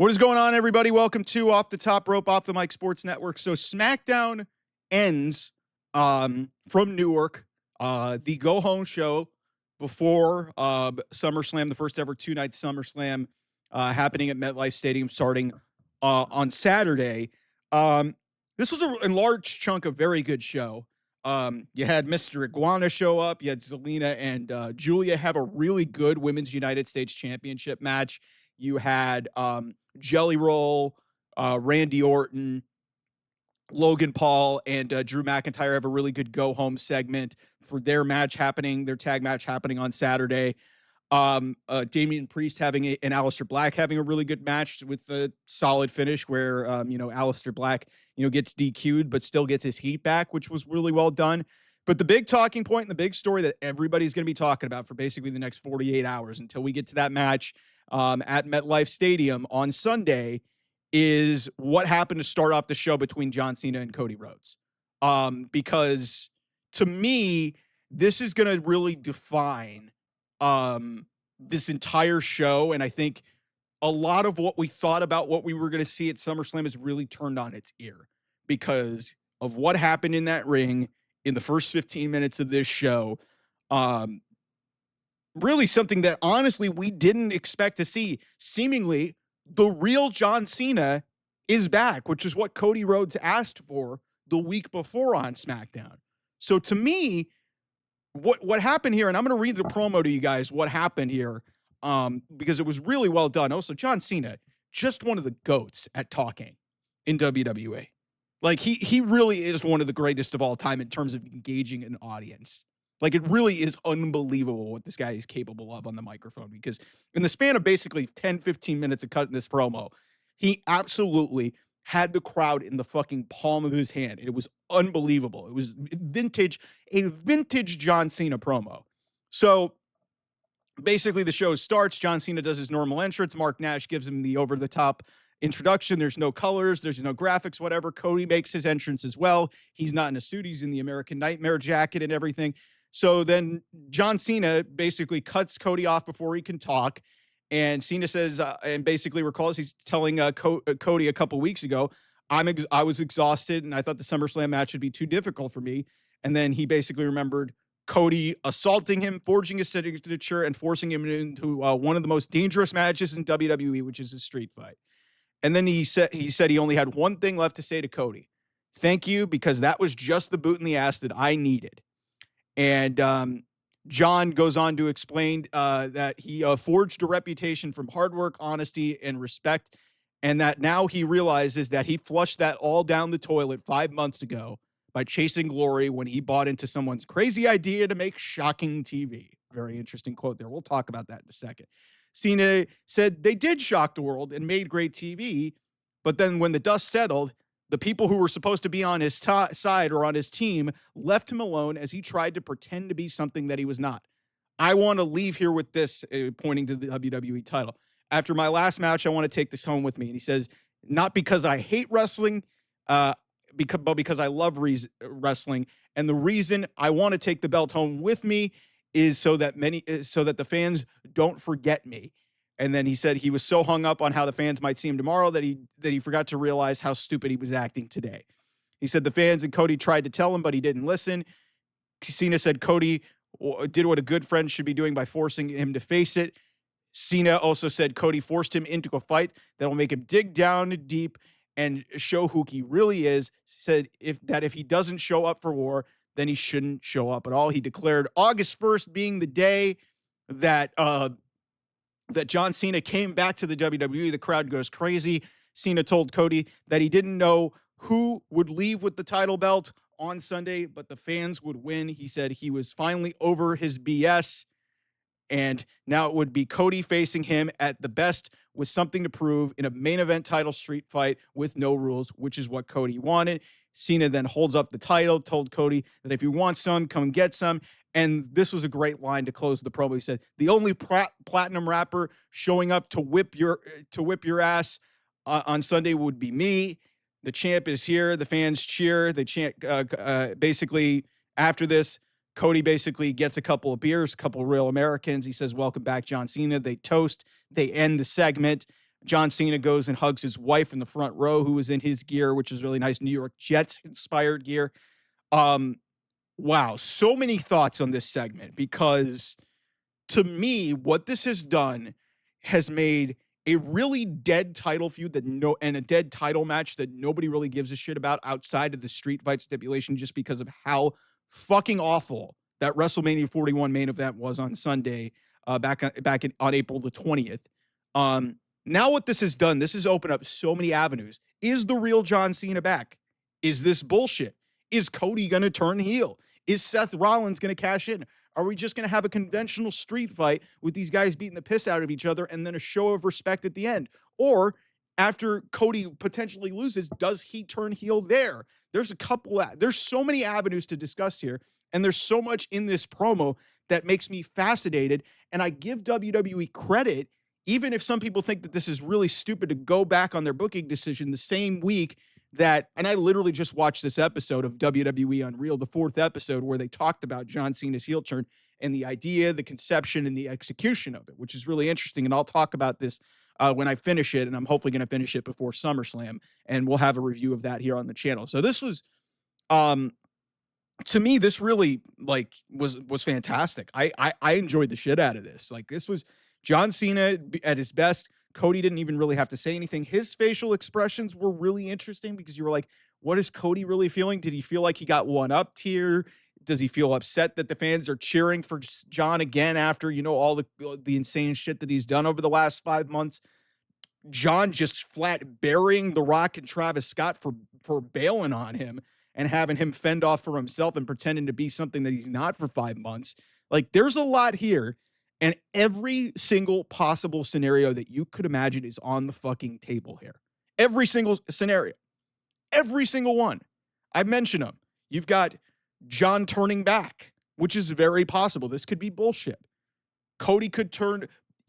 What is going on, everybody? Welcome to Off the Top Rope, Off the Mic Sports Network. So Smackdown ends from Newark, the go-home show before SummerSlam, the first ever two-night SummerSlam happening at MetLife Stadium starting on Saturday. This was a large chunk of very good show. You had Mr. Iguana show up. You had Zelina and Julia have a really good Women's United States Championship match. You had Jelly Roll, Randy Orton, Logan Paul, and Drew McIntyre have a really good go-home segment for their match happening, their tag match happening on Saturday. Damian Priest having and Aleister Black having a really good match with a solid finish where, Aleister Black, gets DQ'd, but still gets his heat back, which was really well done. But the big talking point and the big story that everybody's going to be talking about for basically the next 48 hours until we get to that match at MetLife Stadium on Sunday is what happened to start off the show between John Cena and Cody Rhodes. Because to me, this is going to really define this entire show. And I think a lot of what we thought about what we were going to see at SummerSlam is really turned on its ear because of what happened in that ring in the first 15 minutes of this show. Really something that honestly we didn't expect to see. Seemingly, the real John Cena is back, which is what Cody Rhodes asked for the week before on SmackDown. So to me, what happened here, and I'm going to read the promo to you guys, what happened here, because it was really well done. Also, John Cena, just one of the GOATs at talking in WWE. Like, he really is one of the greatest of all time in terms of engaging an audience. Like, it really is unbelievable what this guy is capable of on the microphone, because in the span of basically 10, 15 minutes of cutting this promo, he absolutely had the crowd in the fucking palm of his hand. It was unbelievable. It was a vintage John Cena promo. So basically the show starts. John Cena does his normal entrance. Mark Nash gives him the over-the-top introduction. There's no colors. There's no graphics, whatever. Cody makes his entrance as well. He's not in a suit. He's in the American Nightmare jacket and everything. So then John Cena basically cuts Cody off before he can talk. And Cena says, and basically recalls, he's telling Cody a couple weeks ago, I was exhausted and I thought the SummerSlam match would be too difficult for me. And then he basically remembered Cody assaulting him, forging his signature, and forcing him into one of the most dangerous matches in WWE, which is a street fight. And then he said he only had one thing left to say to Cody. Thank you, because that was just the boot in the ass that I needed. And John goes on to explain that he forged a reputation from hard work, honesty, and respect, and that now he realizes that he flushed that all down the toilet 5 months ago by chasing glory when he bought into someone's crazy idea to make shocking TV. Very interesting quote there. We'll talk about that in a second. Cena said they did shock the world and made great TV, but then when the dust settled, the people who were supposed to be on his side or on his team left him alone as he tried to pretend to be something that he was not. I want to leave here with this, pointing to the WWE title. After my last match, I want to take this home with me. And he says, not because I hate wrestling, but because I love wrestling. And the reason I want to take the belt home with me is so that the fans don't forget me. And then he said he was so hung up on how the fans might see him tomorrow that he forgot to realize how stupid he was acting today. He said the fans and Cody tried to tell him, but he didn't listen. Cena said Cody did what a good friend should be doing by forcing him to face it. Cena also said Cody forced him into a fight that will make him dig down deep and show who he really is. Said if he doesn't show up for war, then he shouldn't show up at all. He declared August 1st being the day that John Cena came back to the WWE. The crowd goes crazy. Cena told Cody that he didn't know who would leave with the title belt on Sunday, but the fans would win. He said he was finally over his BS, and now it would be Cody facing him at the best with something to prove in a main event title street fight with no rules, which is what Cody wanted. Cena then holds up the title, told Cody that if you want some, come get some. And this was a great line to close the promo. He said, "The only platinum rapper showing up to whip your ass on Sunday would be me. The champ is here. The fans cheer. They chant." Basically, after this, Cody basically gets a couple of beers, a couple of Real Americans. He says, "Welcome back, John Cena." They toast. They end the segment. John Cena goes and hugs his wife in the front row, who was in his gear, which is really nice, New York Jets inspired gear. Wow, so many thoughts on this segment, because to me, what this has done has made a really dead title feud and a dead title match that nobody really gives a shit about outside of the street fight stipulation, just because of how fucking awful that WrestleMania 41 main event was on Sunday, on April the 20th. Now what this has done, this has opened up so many avenues. Is the real John Cena back? Is this bullshit? Is Cody going to turn heel? Is Seth Rollins going to cash in? Are we just going to have a conventional street fight with these guys beating the piss out of each other and then a show of respect at the end? Or after Cody potentially loses, does he turn heel there? There's so many avenues to discuss here, and there's so much in this promo that makes me fascinated. And I give WWE credit, even if some people think that this is really stupid, to go back on their booking decision the same week and I literally just watched this episode of WWE Unreal, the 4th episode, where they talked about John Cena's heel turn and the idea, the conception, and the execution of it, which is really interesting. And I'll talk about this when I finish it, and I'm hopefully going to finish it before SummerSlam, and we'll have a review of that here on the channel. So this was, to me, this really was fantastic. I enjoyed the shit out of this. This was John Cena at his best. Cody didn't even really have to say anything. His facial expressions were really interesting, because you were like, what is Cody really feeling? Did he feel like he got one-upped here? Does he feel upset that the fans are cheering for John again after, all the insane shit that he's done over the last 5 months? John just flat burying The Rock and Travis Scott for bailing on him and having him fend off for himself and pretending to be something that he's not for 5 months. There's a lot here. And every single possible scenario that you could imagine is on the fucking table here. Every single scenario. Every single one. I mentioned them. You've got John turning back, which is very possible. This could be bullshit. Cody could turn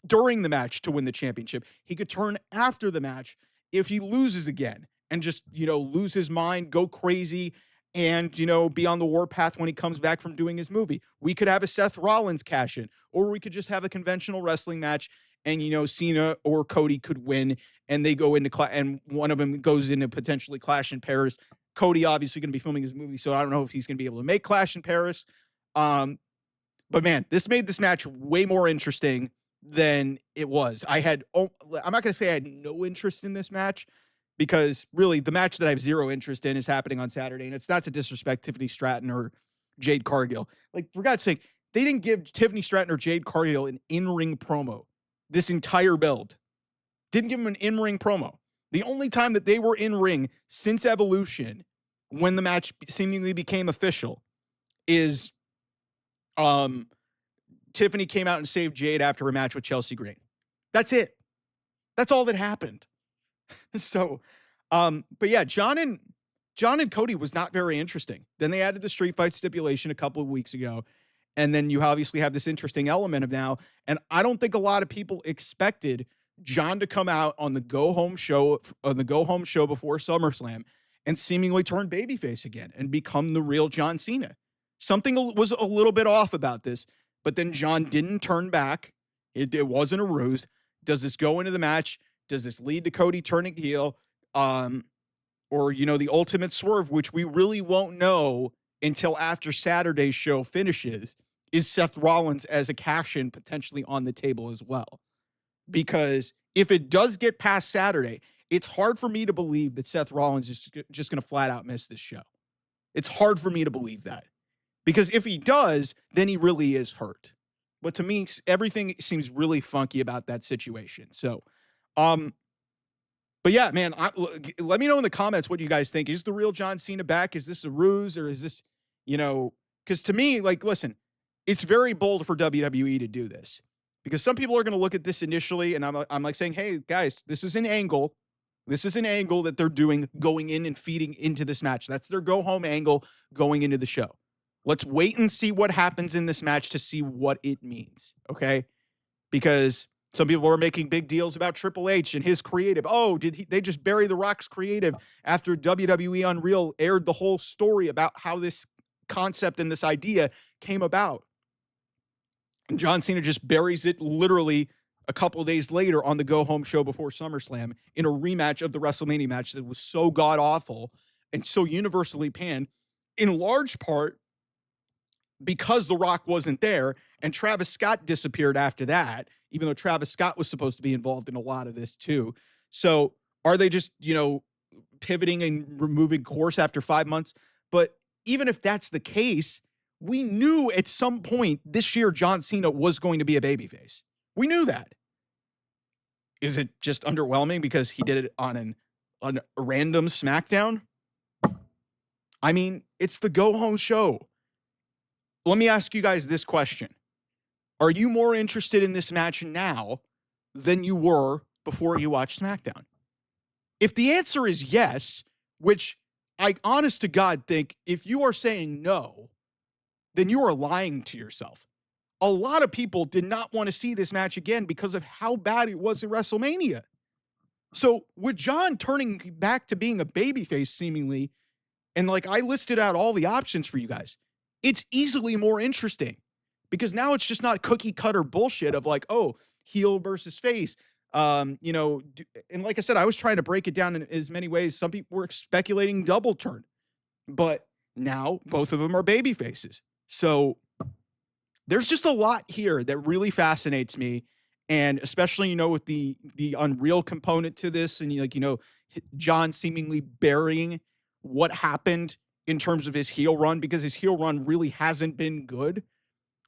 during the match to win the championship. He could turn after the match if he loses again and just, lose his mind, go crazy, and, be on the warpath when he comes back from doing his movie. We could have a Seth Rollins cash in, or we could just have a conventional wrestling match and, Cena or Cody could win and they go into and one of them goes into potentially Clash in Paris. Cody obviously going to be filming his movie, so I don't know if he's going to be able to make Clash in Paris. But man, this made this match way more interesting than it was. I'm not going to say I had no interest in this match, because really the match that I have zero interest in is happening on Saturday. And it's not to disrespect Tiffany Stratton or Jade Cargill. For God's sake, they didn't give Tiffany Stratton or Jade Cargill an in-ring promo this entire build. Didn't give them an in-ring promo. The only time that they were in-ring since Evolution, when the match seemingly became official, is Tiffany came out and saved Jade after a match with Chelsea Green. That's it. That's all that happened. So, but yeah, John and Cody was not very interesting. Then they added the street fight stipulation a couple of weeks ago. And then you obviously have this interesting element of now. And I don't think a lot of people expected John to come out on the go home show before SummerSlam and seemingly turn babyface again and become the real John Cena. Something was a little bit off about this, but then John didn't turn back. It wasn't a ruse. Does this go into the match? Does this lead to Cody turning heel? Or, the ultimate swerve, which we really won't know until after Saturday's show finishes, is Seth Rollins as a cash-in potentially on the table as well. Because if it does get past Saturday, it's hard for me to believe that Seth Rollins is just going to flat out miss this show. It's hard for me to believe that. Because if he does, then he really is hurt. But to me, everything seems really funky about that situation. So, but yeah, man, let me know in the comments what you guys think. Is the real John Cena back? Is this a ruse, or is this, because to me, listen, it's very bold for WWE to do this, because some people are going to look at this initially, and I'm saying, hey guys, this is an angle. This is an angle that they're doing going in and feeding into this match. That's their go home angle going into the show. Let's wait and see what happens in this match to see what it means. Okay. Because some people are making big deals about Triple H and his creative. Oh, they just bury The Rock's creative after WWE Unreal aired the whole story about how this concept and this idea came about. And John Cena just buries it literally a couple of days later on the go-home show before SummerSlam in a rematch of the WrestleMania match that was so god-awful and so universally panned, in large part because The Rock wasn't there and Travis Scott disappeared after that, even though Travis Scott was supposed to be involved in a lot of this too. So are they just, pivoting and removing course after 5 months? But even if that's the case, we knew at some point this year John Cena was going to be a babyface. We knew that. Is it just underwhelming because he did it on a random SmackDown? I mean, it's the go-home show. Let me ask you guys this question. Are you more interested in this match now than you were before you watched SmackDown? If the answer is yes, which I honest to God think if you are saying no, then you are lying to yourself. A lot of people did not want to see this match again because of how bad it was at WrestleMania. So with John turning back to being a babyface seemingly, and like I listed out all the options for you guys, it's easily more interesting because now it's just not cookie cutter bullshit of like, oh, heel versus face. And like I said, I was trying to break it down in as many ways. Some people were speculating double turn, but now both of them are baby faces. So there's just a lot here that really fascinates me. And especially, with the unreal component to this and John seemingly burying what happened in terms of his heel run because his heel run really hasn't been good.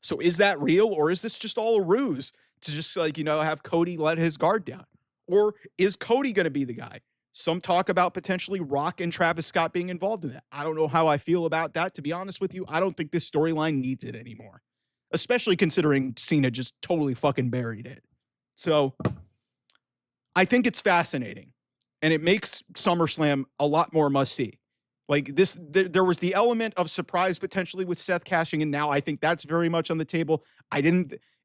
So is that real or is this just all a ruse to just have Cody let his guard down? Or is Cody going to be the guy? Some talk about potentially Rock and Travis Scott being involved in that. I don't know how I feel about that. To be honest with you, I don't think this storyline needs it anymore, especially considering Cena just totally fucking buried it. So I think it's fascinating and it makes SummerSlam a lot more must see. Like this, there was the element of surprise potentially with Seth cashing in. Now I think that's very much on the table.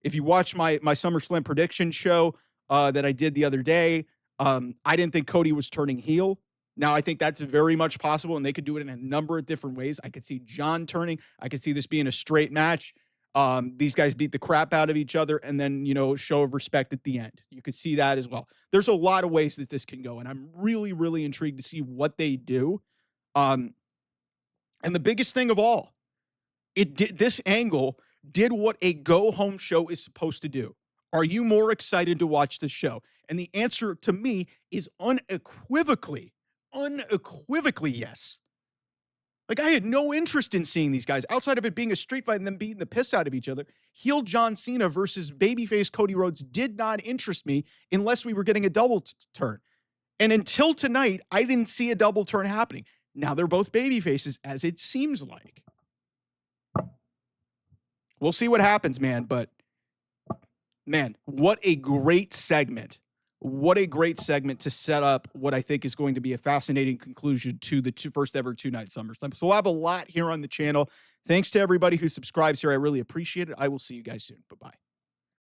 If you watch my SummerSlam prediction show that I did the other day, I didn't think Cody was turning heel. Now I think that's very much possible, and they could do it in a number of different ways. I could see John turning. I could see this being a straight match. These guys beat the crap out of each other, and then show of respect at the end. You could see that as well. There's a lot of ways that this can go, and I'm really, really intrigued to see what they do. And the biggest thing of all, this angle did what a go-home show is supposed to do. Are you more excited to watch this show? And the answer to me is unequivocally yes. Like, I had no interest in seeing these guys outside of it being a street fight and them beating the piss out of each other. Heel John Cena versus babyface Cody Rhodes did not interest me unless we were getting a double turn. And until tonight, I didn't see a double turn happening. Now they're both baby faces, as it seems like. We'll see what happens, man. But, man, what a great segment. What a great segment to set up what I think is going to be a fascinating conclusion to the first ever two-night SummerSlam. So we'll have a lot here on the channel. Thanks to everybody who subscribes here. I really appreciate it. I will see you guys soon. Bye-bye.